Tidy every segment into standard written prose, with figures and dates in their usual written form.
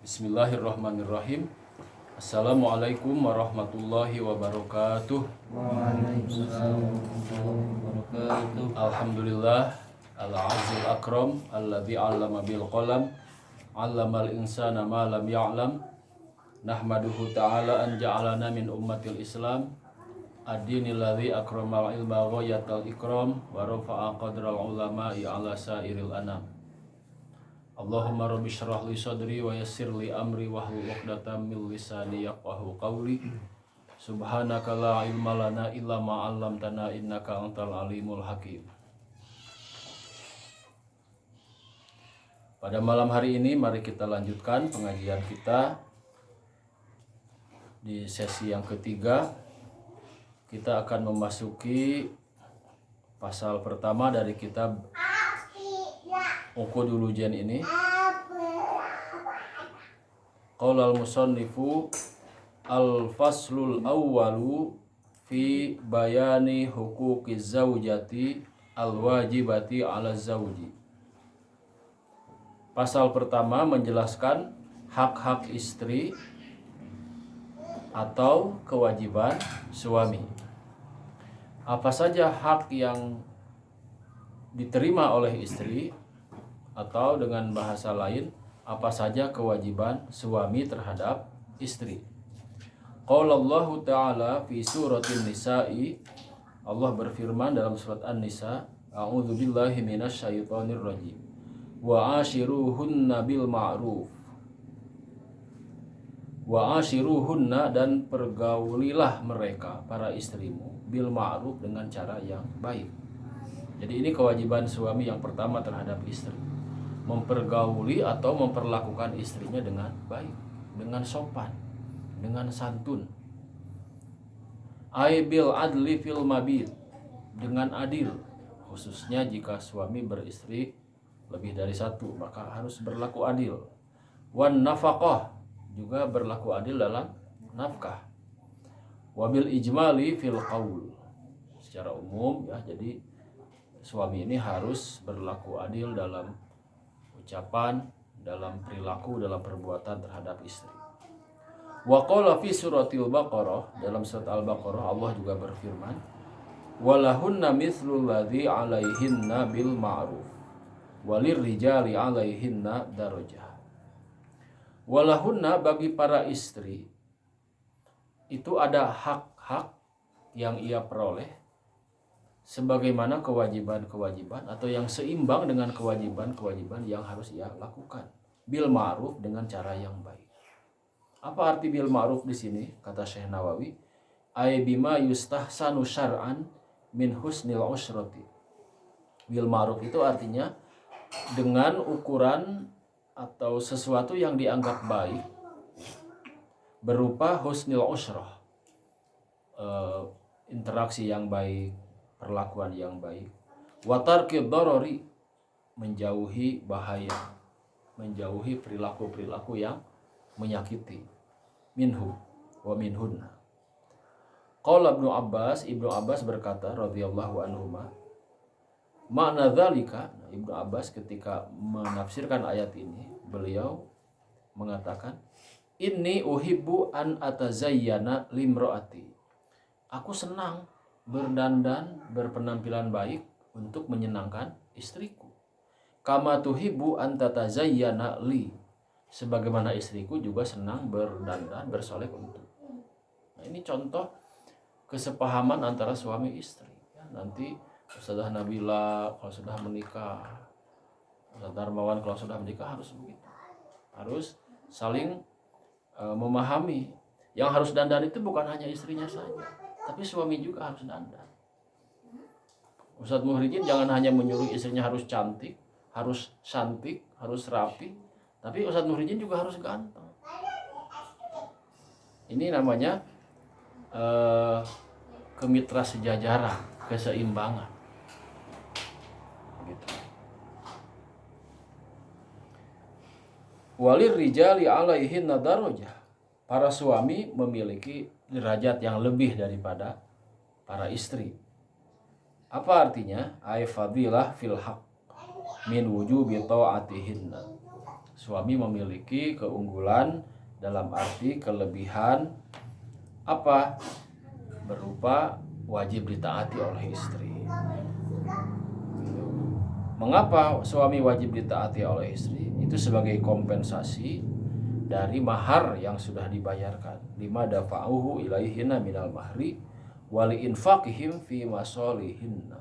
Bismillahirrahmanirrahim. Assalamualaikum warahmatullahi wabarakatuh. Waalaikumsalam warahmatullahi wabarakatuh. Alhamdulillah al-azizul akram alladzi 'allama bil qalam 'allamal insana ma lam ya'lam. Nahmaduhu ta'ala an ja'alana min ummatil Islam ad-dinil ladzi akramal ilma ghayatal ikram wa rafa'a qadral ulama'i 'ala sairil anam. Allahumma rabbi syrah li sadri wa yassir li amri wahlul 'uqdatam min lisani yafqahu qawli. Subhanaka la ilma lana illa ma 'allamtana innaka antal alimul hakim. Pada malam hari ini mari kita lanjutkan pengajian kita di sesi yang ketiga. Kita akan memasuki pasal pertama dari kitab Uqudul Ujian ini. Qaulal musannifu al-faslul awwalu fi bayani huquqiz zaujati al-wajibati 'ala zauji. Pasal pertama menjelaskan hak-hak istri atau kewajiban suami. Apa saja hak yang diterima oleh istri, atau dengan bahasa lain, apa saja kewajiban suami terhadap istri. Qaulallahu ta'ala fi suratin nisa'i, Allah berfirman dalam surat An-Nisa, a'udzubillahi minasyaitonir rajim. Wa ashiruhunna bil ma'ruf. Wa ashiruhunna, dan pergaulilah mereka para istrimu bil ma'ruf, dengan cara yang baik. Jadi ini kewajiban suami yang pertama terhadap istri, mempergauli atau memperlakukan istrinya dengan baik, dengan sopan, dengan santun. Ai bil adli fil mabit, dengan adil, khususnya jika suami beristri lebih dari satu, maka harus berlaku adil. Wan nafaqah, juga berlaku adil dalam nafkah. Wabil ijmali fil qaul, secara umum ya, jadi suami ini harus berlaku adil dalam ucapan, dalam perilaku, dalam perbuatan terhadap istri. Wa qala fi suratil Baqarah, dalam surat Al-Baqarah Allah juga berfirman, walahunna mithlul ladzi 'alaihinna bil ma'ruf walir rijali 'alaihinna darajah. Walahunna, bagi para istri itu ada hak-hak yang ia peroleh sebagaimana kewajiban-kewajiban atau yang seimbang dengan kewajiban-kewajiban yang harus ia lakukan. Bil ma'ruf, dengan cara yang baik. Apa arti bil ma'ruf di sini? Kata Syekh Nawawi, ay bima yustahsanu syar'an min husnil usrati. Bil ma'ruf itu artinya dengan ukuran atau sesuatu yang dianggap baik berupa husnil usrah, interaksi yang baik, perlakuan yang baik. Watarki darori, menjauhi bahaya, menjauhi perilaku-perilaku yang menyakiti. Minhu wa minhunna. Qala Ibnu Abbas berkata radhiyallahu anhuma, makna dzalika, Ibnu Abbas ketika menafsirkan ayat ini, beliau mengatakan, inni uhibbu an atazayyana limraati. Aku senang berdandan, berpenampilan baik untuk menyenangkan istriku. Kama tuhibbu an tatazayyana li, sebagaimana istriku juga senang berdandan, bersolek untuk. Nah, ini contoh kesepahaman antara suami istri. Ya, nanti Ustazah Nabila kalau sudah menikah, Ustaz Darmawan kalau sudah menikah harus begitu. Harus saling memahami. Yang harus dandan itu bukan hanya istrinya saja, tapi suami juga harus dandan. Ustadz Muhyiddin jangan hanya menyuruh istrinya harus cantik, harus cantik, harus rapi, tapi Ustadz Muhyiddin juga harus ganteng. Ini namanya kemitra sejajaran, keseimbangan. Gitu. Walir rijali 'alaihinna darajah. Para suami memiliki derajat yang lebih daripada para istri. Apa artinya? Ay fadilah fil haq min wujubi ta'atihinna. suami memiliki keunggulan dalam arti kelebihan apa? Berupa wajib ditaati oleh istri. Mengapa suami wajib ditaati oleh istri? Itu sebagai kompensasi dari mahar yang sudah dibayarkan. Lima dafa'uhu ilaihinna minal mahri wali infaqihim fi masolihinna.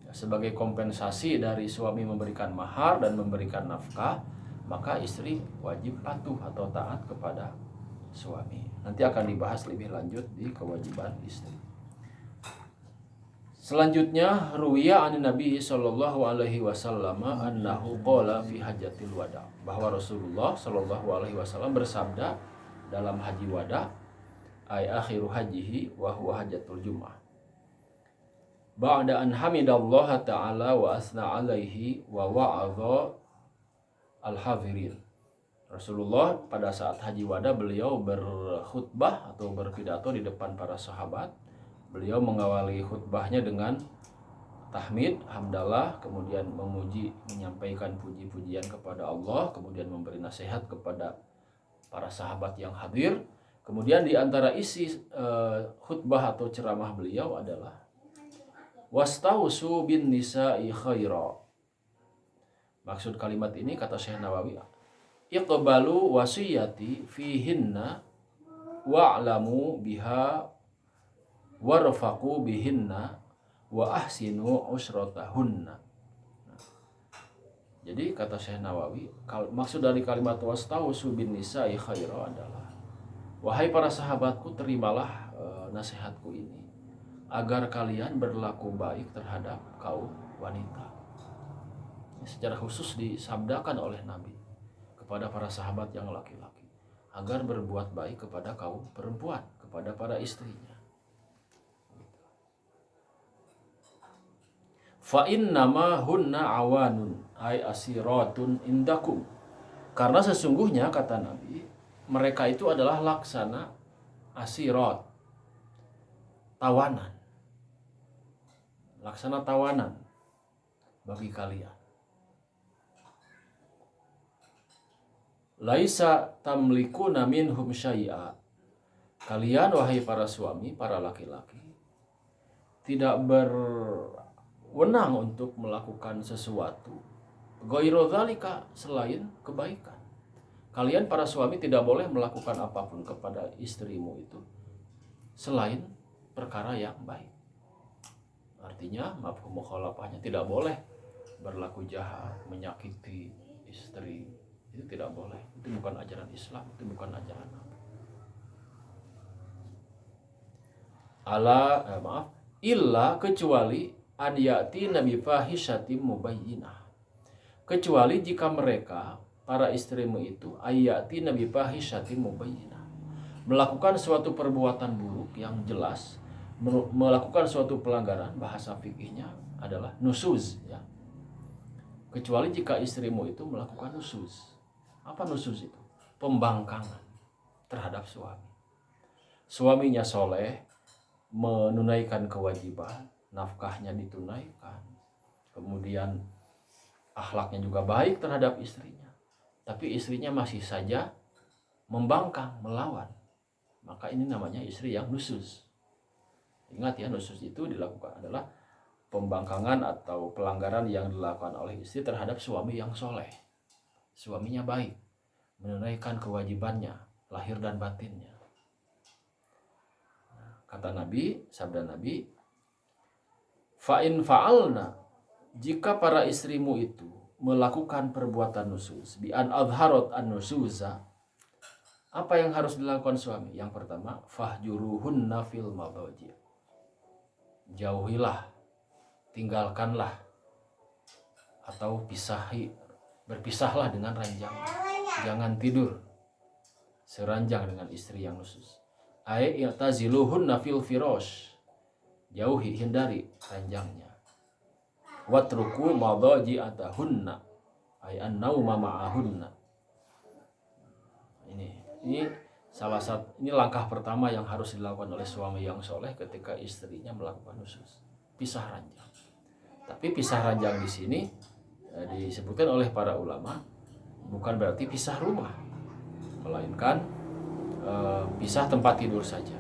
Sebagai kompensasi dari suami memberikan mahar dan memberikan nafkah, maka istri wajib patuh atau taat kepada suami. Nanti akan dibahas lebih lanjut di kewajiban istri. Selanjutnya, ruwiya an Nabi sallallahu alaihi wasallam annahu qala fi hajjatil wada, bahwa Rasulullah sallallahu alaihi wasallam bersabda dalam haji wada, ay akhiru hajihi wa huwa hajjatul jum'ah. Ba'da an hamidallaha ta'ala wa asna alaihi wa wa'adha al-hadirin. Rasulullah pada saat haji wada beliau berkhutbah atau berpidato di depan para sahabat. Beliau mengawali khutbahnya dengan tahmid, hamdalah, kemudian memuji, menyampaikan puji-pujian kepada Allah, kemudian memberi nasihat kepada para sahabat yang hadir. Kemudian di antara isi khutbah atau ceramah beliau adalah wastausu bin nisa'i khaira. Maksud kalimat ini kata Syekh Nawawi, iqbalu wasiyati fihinna wa'lamu biha warfaqu bihinna wa ahsinu usratahunna. Jadi kata Syekh Nawawi, maksud dari kalimat wastausu bin nisa'i khaira adalah, wahai para sahabatku, terimalah nasihatku ini agar kalian berlaku baik terhadap kaum wanita. Ini secara khusus disabdakan oleh Nabi kepada para sahabat yang laki-laki agar berbuat baik kepada kaum perempuan, kepada para istrinya. Fa innama hunna awanun ay asiratun indakum. Karena sesungguhnya kata Nabi, mereka itu adalah laksana asirat, tawanan. Laksana tawanan bagi kalian. Laisa tamlikuna minhum syai'a. Kalian wahai para suami, para laki-laki, tidak berwenang untuk melakukan sesuatu ghairu dzalika, selain kebaikan. Kalian para suami tidak boleh melakukan apapun kepada istrimu itu selain perkara yang baik. Artinya mafhum mukhalafahnya tidak boleh berlaku jahat, menyakiti istri. Itu tidak boleh. Itu bukan ajaran Islam, itu bukan ajaran Nabi. Illa kecuali an ya'ti nabi fahishatim mubayyinah. Kecuali jika mereka para istrimu itu ayati nabi fahishatim mubayyinah, melakukan suatu perbuatan buruk yang jelas, melakukan suatu pelanggaran, bahasa fikihnya adalah nusuz ya. Kecuali jika istrimu itu melakukan nusuz. Apa nusuz itu? Pembangkangan terhadap suami. Suaminya soleh, menunaikan kewajiban, nafkahnya ditunaikan, kemudian akhlaknya juga baik terhadap istrinya, tapi istrinya masih saja membangkang, melawan. Maka ini namanya istri yang nusuz. Ingat ya, nusuz itu dilakukan adalah pembangkangan atau pelanggaran yang dilakukan oleh istri terhadap suami yang soleh. Suaminya baik, menunaikan kewajibannya, lahir dan batinnya. Kata Nabi, sabda Nabi, fa'in fa'alna, jika para istrimu itu melakukan perbuatan nusuz, bi an adharat an nusuza, apa yang harus dilakukan suami? Yang pertama, fahjuruhunna fil madaji, jauhilah, tinggalkanlah, atau berpisahlah dengan ranjang. Jangan tidur seranjang dengan istri yang nusuz. Ai i'taziluhunna fil firash, jauhi, hindari ranjangnya. Watruku madaji'atahunna, ay an-nauma ma'ahunna. Ini salah satu, ini langkah pertama yang harus dilakukan oleh suami yang soleh ketika istrinya melakukan nusuz, pisah ranjang. Tapi pisah ranjang di sini disebutkan oleh para ulama bukan berarti pisah rumah, melainkan pisah tempat tidur saja.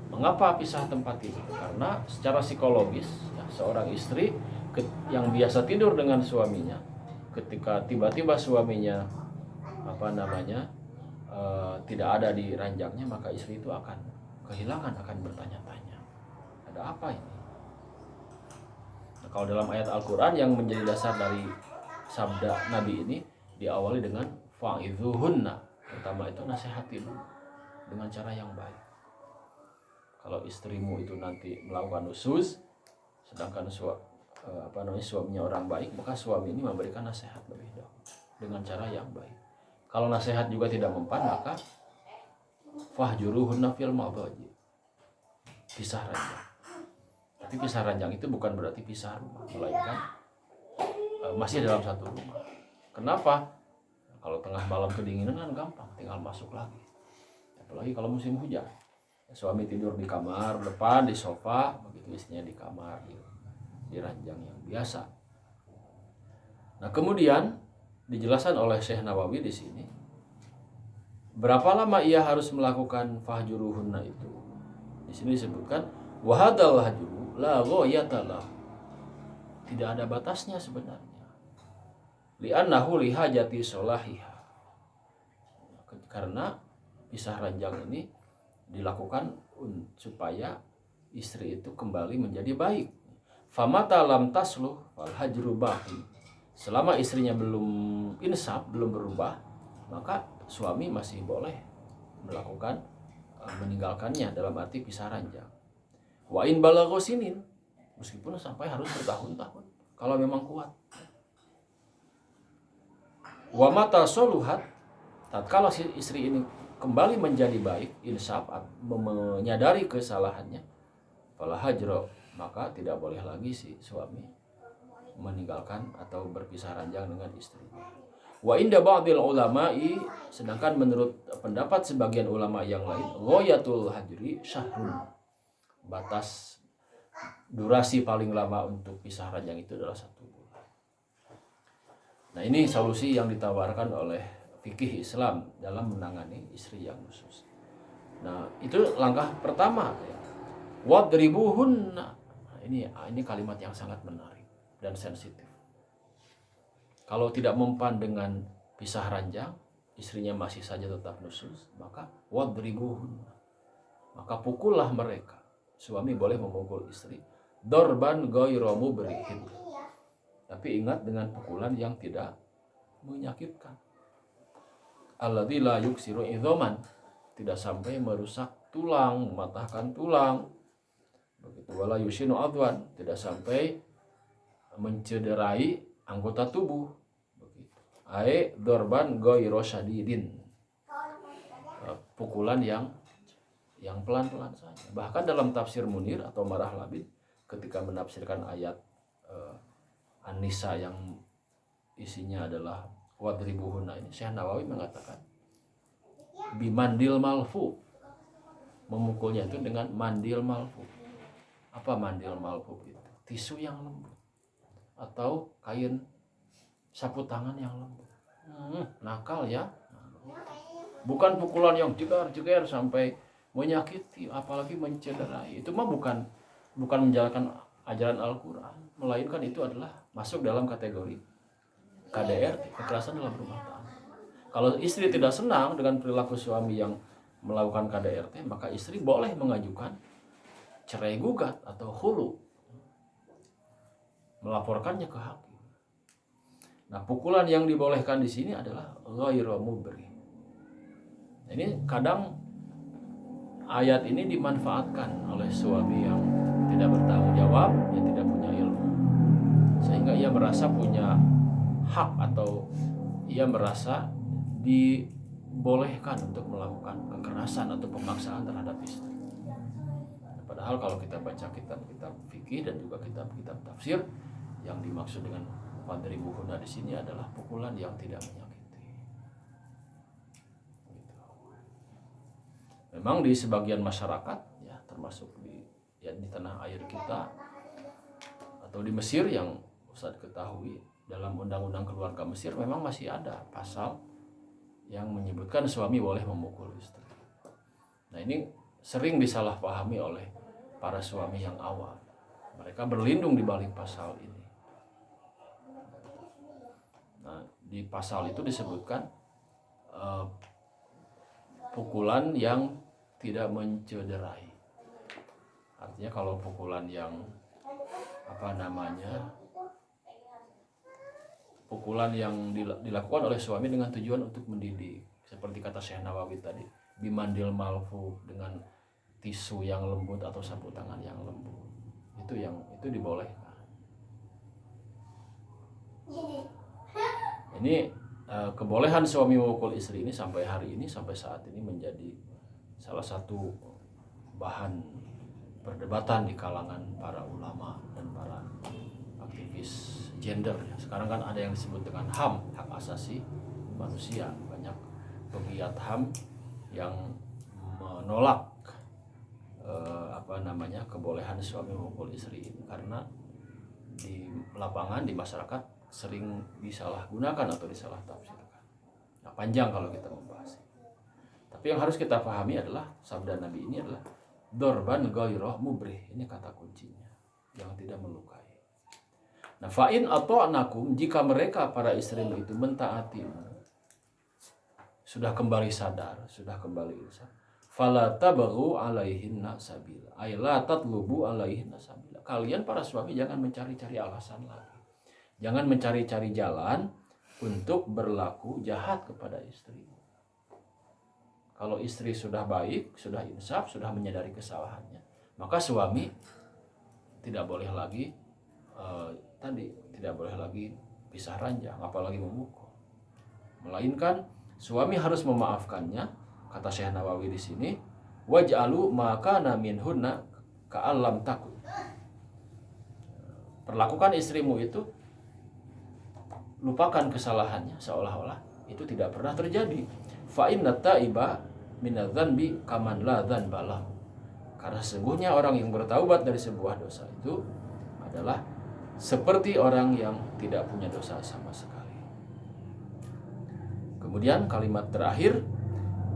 Mengapa pisah tempat tidur? Karena secara psikologis ya, seorang istri yang biasa tidur dengan suaminya, ketika tiba-tiba suaminya tidak ada di ranjangnya, maka istri itu akan kehilangan, akan bertanya-tanya, ada apa ini? Nah, kalau dalam ayat Al-Quran yang menjadi dasar dari sabda Nabi ini diawali dengan fa'idhuhunna, pertama itu nasihati dulu dengan cara yang baik. Kalau istrimu itu nanti melakukan nusyuz, sedangkan suaminya orang baik, maka suami ini memberikan nasihat lebih dahulu dengan cara yang baik. Kalau nasihat juga tidak mempan, maka fahjuruhunna fil madaji, pisah ranjang. Tapi pisah ranjang itu bukan berarti pisah rumah, melainkan masih dalam satu rumah. Kenapa? Kalau tengah malam kedinginan kan gampang, tinggal masuk lagi. Apalagi kalau musim hujan, suami tidur di kamar depan, di sofa, begitu istrinya di kamar di ranjang yang biasa. Nah, kemudian dijelaskan oleh Syekh Nawawi di sini, berapa lama ia harus melakukan fahjuruhunna itu. Di sini disebutkan wahadal hajru la ghayatalah, tidak ada batasnya sebenarnya. Li'annahu lihajati sholahiha, karena pisah ranjang ini dilakukan supaya istri itu kembali menjadi baik. Famata lam tasluh fal hajru baqi, selama istrinya belum insaf, belum berubah, maka suami masih boleh melakukan meninggalkannya, dalam arti pisah ranjang. Wa in balagha sinin, meskipun sampai harus bertahun-tahun kalau memang kuat. Wa mata soluhat, tatkala si istri ini kembali menjadi baik, insaf, menyadari kesalahannya, fala hajra, maka tidak boleh lagi si suami meninggalkan atau berpisah ranjang dengan istrinya. Wa inda ba'dil ulama'i, sedangkan menurut pendapat sebagian ulama yang lain, ghayatul hajri syahrun, batas durasi paling lama untuk pisah ranjang itu adalah 1 bulan. Nah, ini solusi yang ditawarkan oleh fikih Islam dalam menangani istri yang nusyuz. Nah, itu langkah pertama ya. Wadribuhunna. Nah, ini kalimat yang sangat menarik dan sensitif. Kalau tidak mempan dengan pisah ranjang, istrinya masih saja tetap nusyuz, maka wadribuhunna, maka pukullah mereka. Suami boleh memukul istri dorban ghairu mubrihin, tapi ingat dengan pukulan yang tidak menyakitkan. Alladzi la yuksiru idhaman, tidak sampai merusak tulang, mematahkan tulang. Begitu, wala yushinu adwan, tidak sampai mencederai anggota tubuh. Begitu. Ai dorban ghairu syadidin, pukulan yang pelan-pelan saja. Bahkan dalam tafsir Munir atau Marah Labid, ketika menafsirkan ayat An-Nisa yang isinya adalah wadribuhunna ini, Syekh Nawawi mengatakan bimandil malfu, memukulnya itu dengan mandil malfu. Apa mandil malfu itu? Tisu yang lembut atau kain sapu tangan yang lembut. Nakal ya. Bukan pukulan yang jegar-jegar sampai menyakiti, apalagi mencederai. Itu mah bukan menjalankan ajaran Al-Quran, melainkan itu adalah masuk dalam kategori KDRT, kekerasan dalam rumah tangga. Kalau istri tidak senang dengan perilaku suami yang melakukan KDRT, maka istri boleh mengajukan cerai gugat atau khulu, melaporkannya ke hakim. Nah, pukulan yang dibolehkan di sini adalah ghairu mubri. Ini kadang ayat ini dimanfaatkan oleh suami yang tidak bertanggung jawab, yang tidak punya ilmu, sehingga ia merasa punya hak atau ia merasa dibolehkan untuk melakukan kekerasan atau pemaksaan terhadap istri. Padahal kalau kita baca kitab-kitab fikih dan juga kitab-kitab tafsir, yang dimaksud dengan wadribuhunna di sini adalah pukulan yang tidak menyakiti. Memang di sebagian masyarakat ya, termasuk di tanah air kita atau di Mesir yang Ustaz ketahui, dalam undang-undang keluarga Mesir memang masih ada pasal yang menyebutkan suami boleh memukul istri. Nah, ini sering disalahpahami oleh para suami yang awam. Mereka berlindung di balik pasal ini. Nah, di pasal itu disebutkan pukulan yang tidak mencederai. Artinya kalau pukulan yang pukulan yang dilakukan oleh suami dengan tujuan untuk mendidik, seperti kata Syekh Nawawi tadi, bimandil malfu, dengan tisu yang lembut atau sapu tangan yang lembut, itu dibolehkan. Ini kebolehan suami memukul istri ini sampai hari ini, sampai saat ini menjadi salah satu bahan perdebatan di kalangan para ulama dan para aktivis gender. Sekarang kan ada yang disebut dengan HAM, hak asasi manusia. Banyak pegiat HAM yang menolak kebolehan suami memukul istri ini, karena di lapangan, di masyarakat sering disalahgunakan atau disalah tafsirkan. Nah, panjang kalau kita membahas. Tapi yang harus kita pahami adalah sabda Nabi ini adalah dorban ghairah mubrih. Ini kata kuncinya, yang tidak melukai. Nah, fa'in ata'nakum, jika mereka para istrimu itu mentaatimu, sudah kembali sadar, sudah kembali irsyad, fala tabghu alaihinna sabila, ay la tatlubu alaihinna sabila. Kalian para suami jangan mencari-cari alasan lagi. Jangan mencari-cari jalan untuk berlaku jahat kepada istrimu. Kalau istri sudah baik, sudah insaf, sudah menyadari kesalahannya, maka suami tidak boleh lagi tidak boleh lagi pisah ranjang, apalagi memukul. Melainkan suami harus memaafkannya. Kata Syekh Nawawi di sini, waj'alu ma kana minhunna ka'allam takun. Perlakukan istrimu itu, lupakan kesalahannya seolah-olah itu tidak pernah terjadi. Fa inna ta'iba minadz-dzanbi kaman la dzanba lahu. Karena sesungguhnya orang yang bertaubat dari sebuah dosa itu adalah seperti orang yang tidak punya dosa sama sekali. Kemudian kalimat terakhir,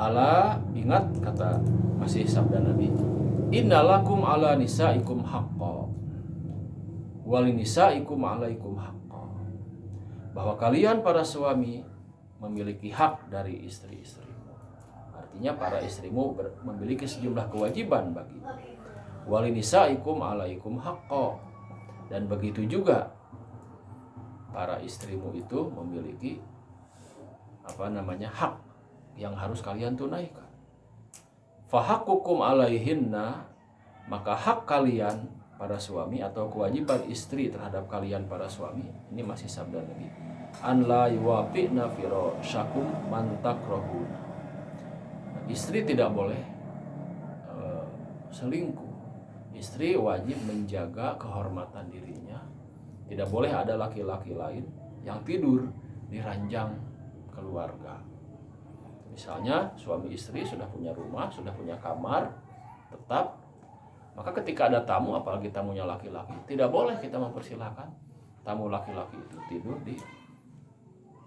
ala, ingat, kata masih sabda Nabi, innalakum ala nisaikum haqqa walinisaikum alaikum haqqa. Bahwa kalian para suami memiliki hak dari istri-istrimu. Artinya para istrimu memiliki sejumlah kewajiban bagi. Walinisaikum alaikum haqqa. Dan begitu juga para istrimu itu memiliki hak yang harus kalian tunaikan. Fahaqqukum alaihinna, maka hak kalian para suami atau kewajiban istri terhadap kalian para suami, ini masih sabda Nabi, an la yuwafi'na firasyakum man takrahuna. Istri tidak boleh selingkuh. Istri wajib menjaga kehormatan dirinya. Tidak boleh ada laki-laki lain yang tidur di ranjang keluarga. Misalnya suami istri sudah punya rumah, sudah punya kamar tetap, maka ketika ada tamu, apalagi tamunya laki-laki, tidak boleh kita mempersilahkan tamu laki-laki itu tidur di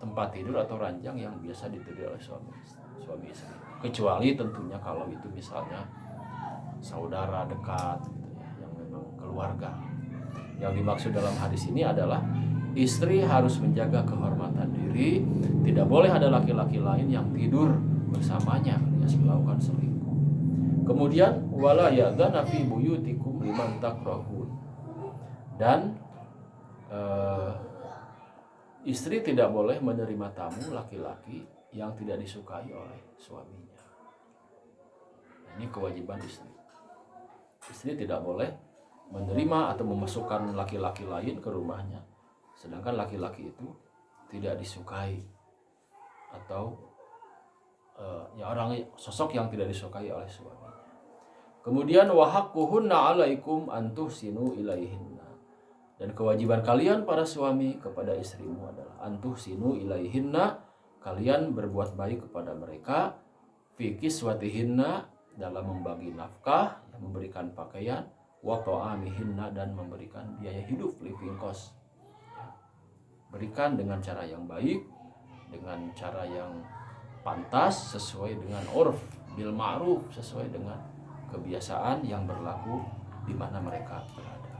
tempat tidur atau ranjang yang biasa ditidur oleh suami istri. Kecuali tentunya kalau itu misalnya saudara dekat gitu ya, yang memang keluarga. Yang dimaksud dalam hadis ini adalah istri harus menjaga kehormatan diri, tidak boleh ada laki-laki lain yang tidur bersamanya alias melakukan selingkuh. Kemudian wala ya'dzana fi buyutikum liman takrahun. Dan istri tidak boleh menerima tamu laki-laki yang tidak disukai oleh suaminya. Ini kewajiban istri. Istri tidak boleh menerima atau memasukkan laki-laki lain ke rumahnya, sedangkan laki-laki itu tidak disukai atau orang sosok yang tidak disukai oleh suami. Kemudian wahaqquhunna 'alaikum antuhsinu ilaihinna. Dan kewajiban kalian para suami kepada istrimu adalah antuhsinu ilaihinna, kalian berbuat baik kepada mereka, fi kiswatihinna, dalam membagi nafkah, memberikan pakaian, wa ta'amihinna, dan memberikan biaya hidup, living cost. berikan dengan cara yang baik, dengan cara yang pantas, sesuai dengan urf bil ma'ruf, sesuai dengan kebiasaan yang berlaku di mana mereka berada.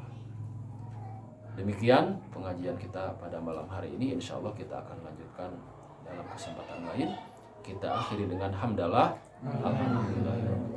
Demikian pengajian kita pada malam hari ini. Insya Allah kita akan lanjutkan dalam kesempatan lain. Kita akhiri dengan hamdalah. Alhamdulillah.